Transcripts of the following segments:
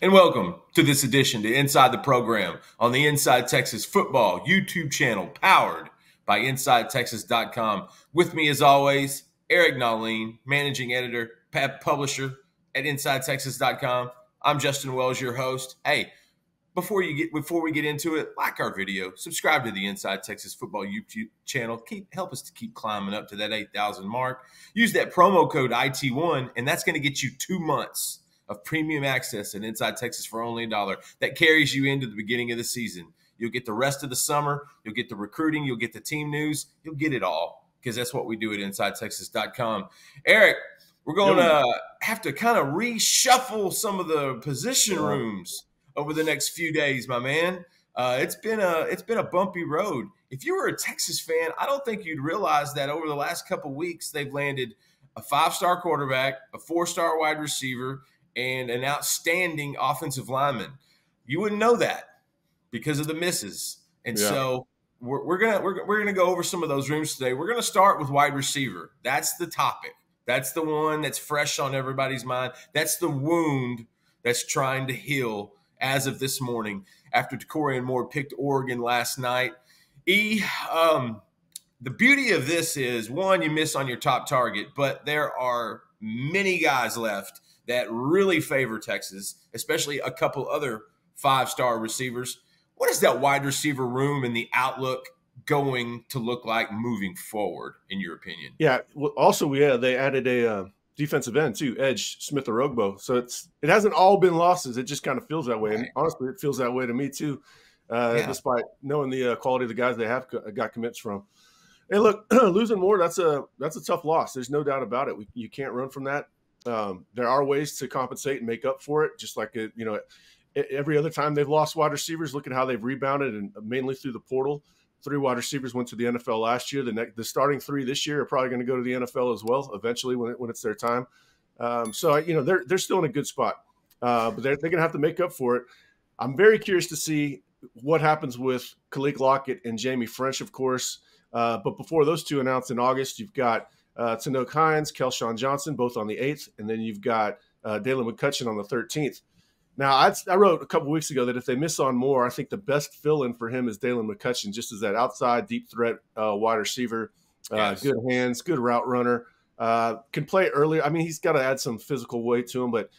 And welcome to this edition to Inside the Program on the Inside Texas Football YouTube channel powered by InsideTexas.com. With me, as always, Eric Nalin, managing editor, publisher at InsideTexas.com. I'm Justin Wells, your host. Hey, before we get into it, like our video, subscribe to the Inside Texas Football YouTube channel. Help us to keep climbing up to that 8,000 mark. Use that promo code IT1, and that's going to get you 2 months of premium access at Inside Texas for only $1. That carries you into the beginning of the season. You'll get the rest of the summer. You'll get the recruiting. You'll get the team news. You'll get it all because that's what we do at InsideTexas.com. Eric, we're going to have to kind of reshuffle some of the position rooms over the next few days, my man. It's been a bumpy road. If you were a Texas fan, I don't think you'd realize that over the last couple of weeks they've landed a 5-star quarterback, a 4-star wide receiver, and an outstanding offensive lineman. You wouldn't know that because of the misses. And so we're gonna go over some of those rooms today. We're gonna start with wide receiver. That's the topic. That's the one that's fresh on everybody's mind. That's the wound that's trying to heal as of this morning after Decorian Moore picked Oregon last night. The beauty of this is, one, you miss on your top target, but there are many guys left that really favor Texas, especially a couple other 5-star receivers. What is that wide receiver room and the outlook going to look like moving forward, in your opinion? Yeah. Well, also, they added a defensive end too, Edge Smith-Orogbo. So it hasn't all been losses. It just kind of feels that way. Right. And honestly, it feels that way to me too, despite knowing the quality of the guys they have got commits from. And look, losing Moore, that's a tough loss. There's no doubt about it. You can't run from that. There are ways to compensate and make up for it, just like every other time they've lost wide receivers. Look at how they've rebounded, and mainly through the portal. 3 wide receivers went to the NFL last year. The starting 3 this year are probably going to go to the NFL as well eventually when it's their time. So they're still in a good spot, but they're going to have to make up for it. I'm very curious to see what happens with Khalil Lockett and Jamie French, of course. But before those two announced in August, you've got Tanoke Hines, Kelshawn Johnson, both on the 8th, and then you've got Dalen McCutcheon on the 13th. Now, I wrote a couple weeks ago that if they miss on Moore, I think the best fill-in for him is Dalen McCutcheon, just as that outside deep threat wide receiver, good hands, good route runner, can play earlier. I mean, he's got to add some physical weight to him, but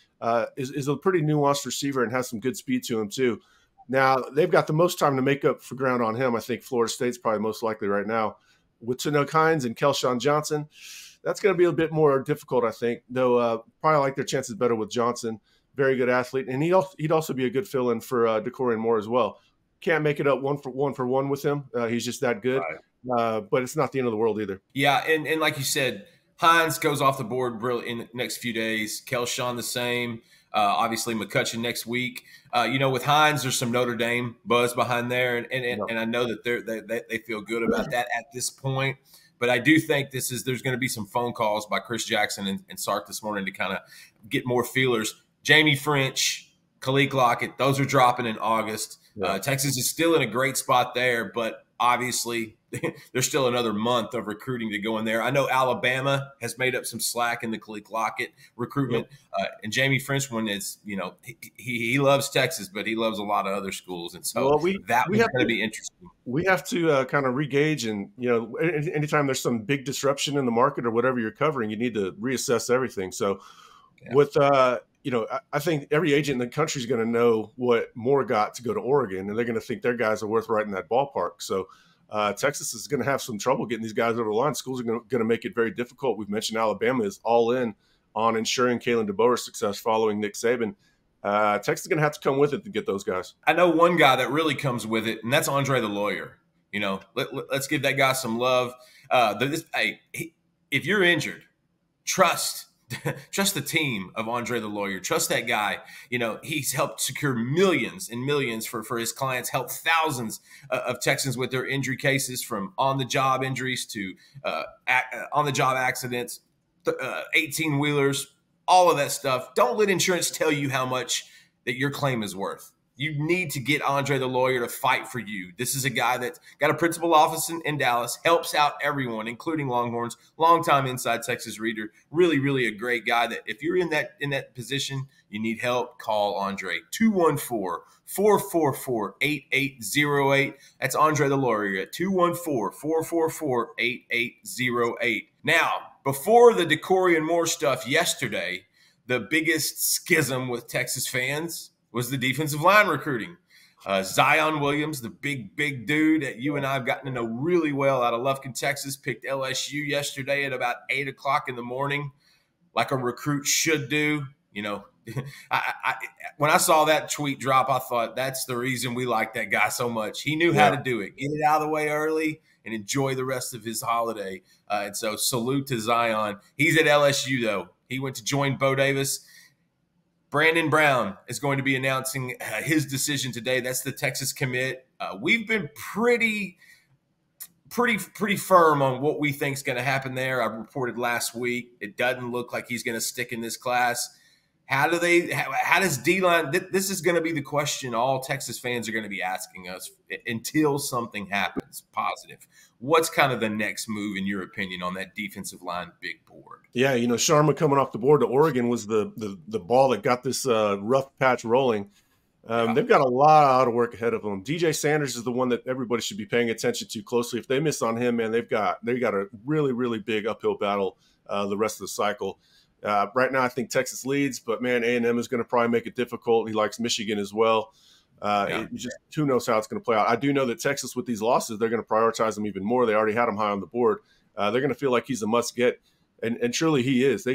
is a pretty nuanced receiver and has some good speed to him too. Now, they've got the most time to make up for ground on him. I think Florida State's probably most likely right now. With Tanoke Hines and Kelshawn Johnson, that's going to be a bit more difficult, I think, though probably like their chances better with Johnson. Very good athlete, and he'd also be a good fill-in for Decorian Moore as well. Can't make it up one for one with him. He's just that good, right. But it's not the end of the world either. Yeah, and like you said, Hines goes off the board really in the next few days. Kelshawn the same. Obviously, McCutcheon next week. With Hines, there's some Notre Dame buzz behind there, and I know that they feel good about that at this point. But I do think there's going to be some phone calls by Chris Jackson and Sark this morning to kind of get more feelers. Jamie French, Khalil Lockett, those are dropping in August. Yeah. Texas is still in a great spot there, but obviously there's still another month of recruiting to go in there. I know Alabama has made up some slack in the Khalil Lockett recruitment. And Jamie French one is, he loves Texas, but he loves a lot of other schools. And so that was going to be interesting. We have to kind of regauge, and, anytime there's some big disruption in the market or whatever you're covering, you need to reassess everything. So with I think every agent in the country is going to know what Moore got to go to Oregon, and they're going to think their guys are worth right in that ballpark. So Texas is going to have some trouble getting these guys over the line. Schools are going to make it very difficult. We've mentioned Alabama is all in on ensuring Kalen DeBoer's success following Nick Saban. Texas is going to have to come with it to get those guys. I know one guy that really comes with it, and that's Andre the Lawyer. Let's give that guy some love. If you're injured, trust the team of Andre the Lawyer. Trust that guy. He's helped secure millions and millions for his clients, helped thousands of Texans with their injury cases, from on-the-job injuries to on-the-job accidents, 18-wheelers, all of that stuff. Don't let insurance tell you how much that your claim is worth. You need to get Andre the lawyer to fight for you. This is a guy that's got a principal office in Dallas, helps out everyone, including Longhorns, longtime Inside Texas reader, really, really a great guy that if you're in that position, you need help, call Andre. 214-444-8808. That's Andre the lawyer at 214-444-8808. Now, before the Decory and Moore stuff yesterday, the biggest schism with Texas fans was the defensive line recruiting. Zion Williams, the big dude that you and I have gotten to know really well out of Lufkin, Texas, picked LSU yesterday at about 8 o'clock in the morning, like a recruit should do. You know, when I saw that tweet drop, I thought that's the reason we like that guy so much. He knew how to do it. Get it out of the way early and enjoy the rest of his holiday. And so salute to Zion. He's at LSU, though. He went to join Bo Davis. Brandon Brown is going to be announcing his decision today. That's the Texas commit. We've been pretty firm on what we think is going to happen there. I reported last week. It doesn't look like he's going to stick in this class. How does D-line – this is going to be the question all Texas fans are going to be asking us until something happens positive. What's kind of the next move, in your opinion, on that defensive line big board? Yeah, you know, Sharma coming off the board to Oregon was the ball that got this rough patch rolling. They've got a lot of work ahead of them. DJ Sanders is the one that everybody should be paying attention to closely. If they miss on him, man, they've got a really, really big uphill battle the rest of the cycle. Right now, I think Texas leads, but man, A&M is going to probably make it difficult. He likes Michigan as well. Just who knows how it's going to play out. I do know that Texas, with these losses, they're going to prioritize him even more. They already had him high on the board. They're going to feel like he's a must-get, and truly he is.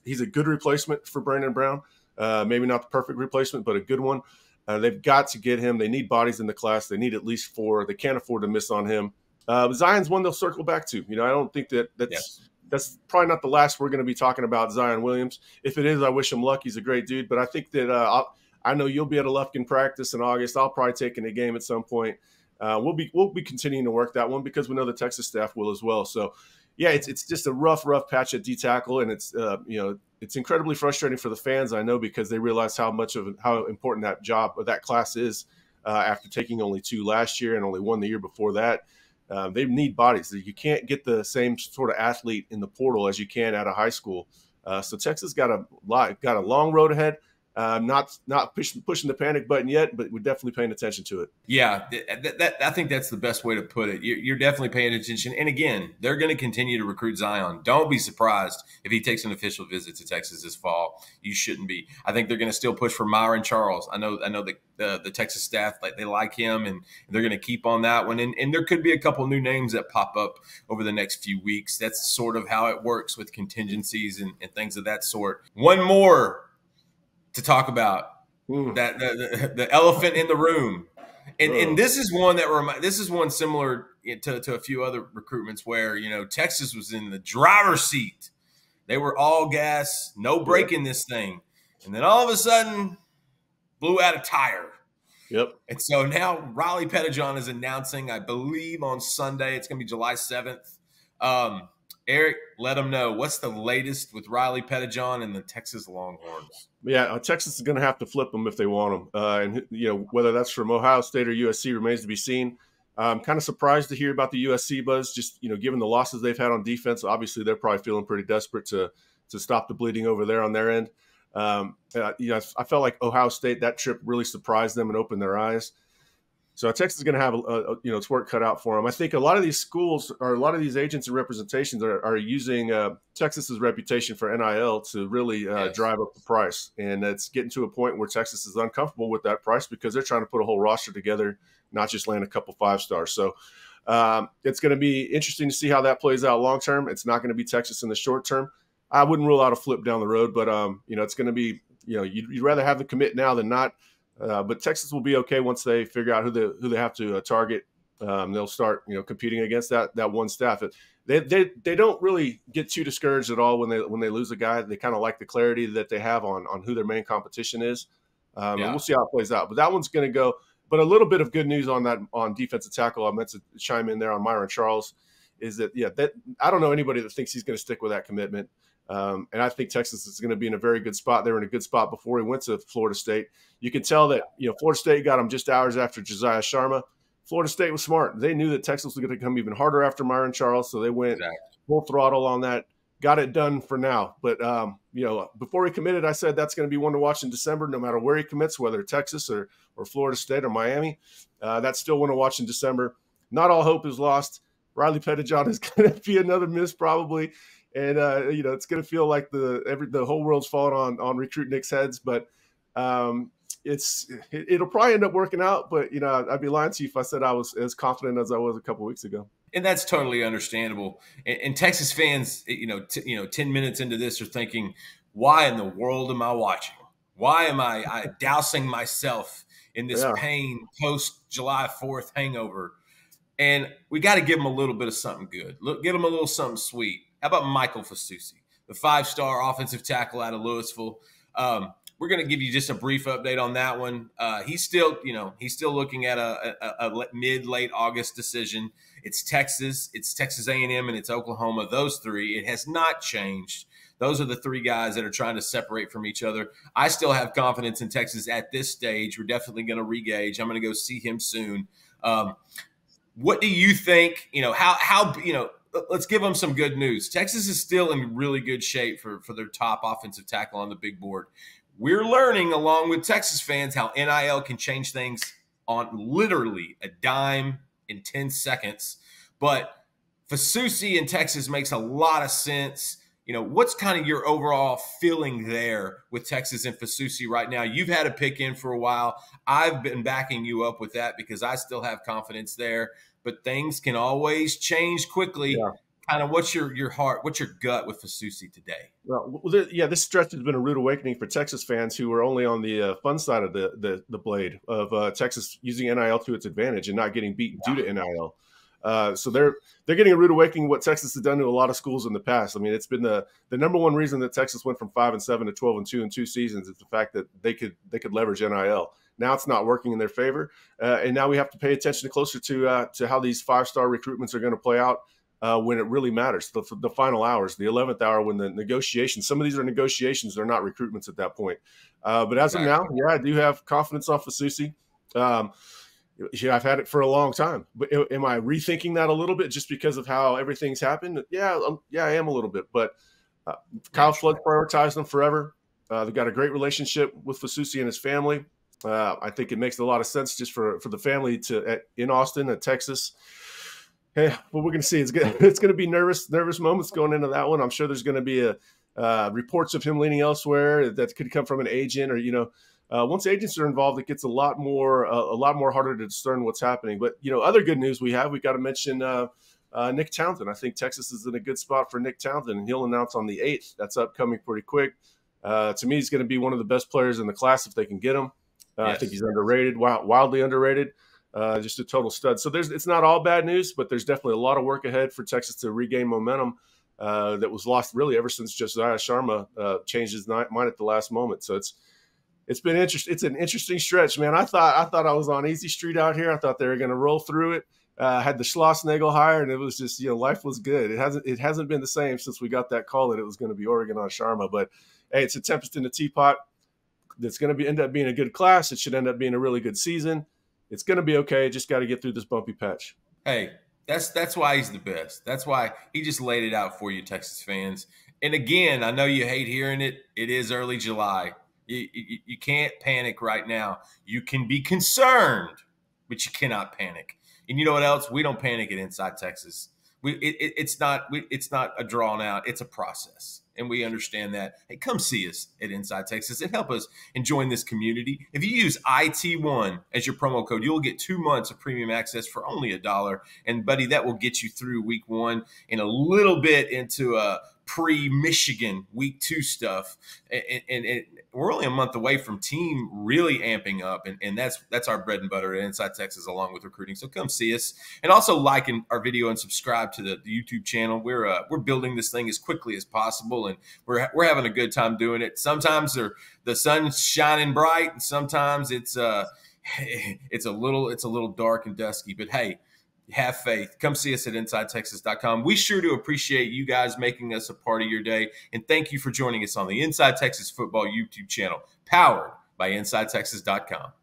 He's a good replacement for Brandon Brown. Maybe not the perfect replacement, but a good one. They've got to get him. They need bodies in the class. They need at least 4. They can't afford to miss on him. Zion's one they'll circle back to. You know, I don't think that's probably not the last we're going to be talking about Zion Williams. If it is, I wish him luck. He's a great dude. But I think that I know you'll be at a Lufkin practice in August. I'll probably take in a game at some point. We'll be continuing to work that one because we know the Texas staff will as well. So, yeah, it's just a rough patch at D tackle, and it's it's incredibly frustrating for the fans, I know, because they realize how important that job or that class is after taking only 2 last year and only 1 the year before that. They need bodies. You can't get the same sort of athlete in the portal as you can out of high school. So Texas got a long road ahead. Not pushing the panic button yet, but we're definitely paying attention to it. Yeah, I think that's the best way to put it. You're definitely paying attention. And again, they're going to continue to recruit Zion. Don't be surprised if he takes an official visit to Texas this fall. You shouldn't be. I think they're going to still push for Myron Charles. I know the Texas staff, they like him, and they're going to keep on that one. And there could be a couple new names that pop up over the next few weeks. That's sort of how it works with contingencies and things of that sort. One more to talk about, that the elephant in the room, and this is one similar to a few other recruitments where Texas was in the driver's seat. They were all gas, no brake in this thing, and then all of a sudden blew out a tire. Yep. And so now Riley Pettijohn is announcing, I believe on Sunday, it's going to be July 7th. Eric, let them know what's the latest with Riley Pettijohn and the Texas Longhorns. Yeah, Texas is going to have to flip them if they want them, and whether that's from Ohio State or USC remains to be seen. I'm kind of surprised to hear about the USC buzz. Just given the losses they've had on defense, obviously they're probably feeling pretty desperate to stop the bleeding over there on their end. I felt like Ohio State, that trip really surprised them and opened their eyes. So Texas is going to have its work cut out for them. I think a lot of these schools or a lot of these agents and representations are using Texas's reputation for NIL to really drive up the price, and it's getting to a point where Texas is uncomfortable with that price because they're trying to put a whole roster together, not just land a couple 5-stars. So it's going to be interesting to see how that plays out long term. It's not going to be Texas in the short term. I wouldn't rule out a flip down the road, but it's going to be you'd rather have the commit now than not. But Texas will be okay once they figure out who they have to target. They'll start competing against that one staff. They don't really get too discouraged at all when they lose a guy. They kind of like the clarity that they have on who their main competition is. And we'll see how it plays out. But that one's going to go. But a little bit of good news on defensive tackle, I meant to chime in there on Myron Charles, is that I don't know anybody that thinks he's going to stick with that commitment. And I think Texas is going to be in a very good spot. They were in a good spot before he went to Florida State. You can tell that, Florida State got him just hours after Josiah Sharma. Florida State was smart. They knew that Texas was going to come even harder after Myron Charles, so they went full throttle on that. Got it done for now. But, before he committed, I said that's going to be one to watch in December, no matter where he commits, whether Texas or Florida State or Miami. That's still one to watch in December. Not all hope is lost. Riley Pettijohn is going to be another miss probably. And, it's going to feel like the whole world's falling on Recruit Nick's heads. But it'll probably end up working out. But, I'd be lying to you if I said I was as confident as I was a couple weeks ago. And that's totally understandable. And Texas fans, 10 minutes into this are thinking, why in the world am I watching? Why am I dousing myself in this pain post-July 4th hangover? And we got to give them a little bit of something good. Give them a little something sweet. How about Michael Fasusi, the 5-star offensive tackle out of Louisville? We're going to give you just a brief update on that one. He's still looking at a mid-late August decision. It's Texas A&M, and it's Oklahoma. Those three. It has not changed. Those are the three guys that are trying to separate from each other. I still have confidence in Texas at this stage. We're definitely going to regauge. I'm going to go see him soon. What do you think? Let's give them some good news. Texas is still in really good shape for their top offensive tackle on the big board. We're learning, along with Texas fans, how NIL can change things on literally a dime in 10 seconds. But Fasusi in Texas makes a lot of sense. What's kind of your overall feeling there with Texas and Fasusi right now? You've had a pick in for a while. I've been backing you up with that because I still have confidence there. But things can always change quickly. Yeah. Kind of what's your gut with Fasusi today? Well, this stretch has been a rude awakening for Texas fans who were only on the fun side of the blade of Texas using NIL to its advantage and not getting beaten due to NIL. So they're getting a rude awakening. What Texas has done to a lot of schools in the past. I mean, it's been the number one reason that Texas went from 5-7 to 12-2 in 2 seasons is the fact that they could leverage NIL. Now it's not working in their favor, and now we have to pay attention closer to how these 5-star recruitments are going to play out when it really matters. The final hours, the 11th hour, when the negotiations. Some of these are negotiations; they're not recruitments at that point. But as of now, I do have confidence on Fasusi. I've had it for a long time, but am I rethinking that a little bit just because of how everything's happened? Yeah, I am a little bit. But Kyle Flood prioritized them forever. They've got a great relationship with Fasusi and his family. I think it makes a lot of sense just for the family in Austin and Texas. But we're going to see. It's going to be nervous moments going into that one. I'm sure there's going to be reports of him leaning elsewhere that could come from an agent or once agents are involved, it gets a lot more harder to discern what's happening. But other good news we got to mention Nick Townsend. I think Texas is in a good spot for Nick Townsend, and he'll announce on the 8th. That's upcoming pretty quick. To me, he's going to be one of the best players in the class if they can get him. Yes. I think he's underrated, wildly underrated. Just a total stud. So it's not all bad news, but there's definitely a lot of work ahead for Texas to regain momentum that was lost really ever since Josiah Sharma changed his mind at the last moment. So it's been interesting. It's an interesting stretch, man. I thought I was on easy street out here. I thought they were going to roll through it. Had the Schlossnagel hire, and it was just life was good. It hasn't been the same since we got that call that it was going to be Oregon on Sharma. But hey, it's a tempest in the teapot. That's going to end up being a good class. It should end up being a really good season. It's going to be okay. Just got to get through this bumpy patch. Hey, that's why he's the best. That's why he just laid it out for you, Texas fans. And again, I know you hate hearing it. It is early July. You can't panic right now. You can be concerned, but you cannot panic. And you know what else? We don't panic at Inside Texas. It's not a drawn out. It's a process. And we understand that. Hey, come see us at Inside Texas and help us and join this community. If you use IT1 as your promo code, you'll get 2 months of premium access for only $1. And, buddy, that will get you through week 1 and a little bit into pre-Michigan week 2 stuff. And we're only a month away from team really amping up. And that's our bread and butter at Inside Texas along with recruiting. So come see us. And also like our video and subscribe to the YouTube channel. We're building this thing as quickly as possible. And we're having a good time doing it. Sometimes the sun's shining bright, and sometimes it's a little dark and dusky. But hey, Have faith. Come see us at InsideTexas.com. We sure do appreciate you guys making us a part of your day. And thank you for joining us on the Inside Texas Football YouTube channel, powered by InsideTexas.com.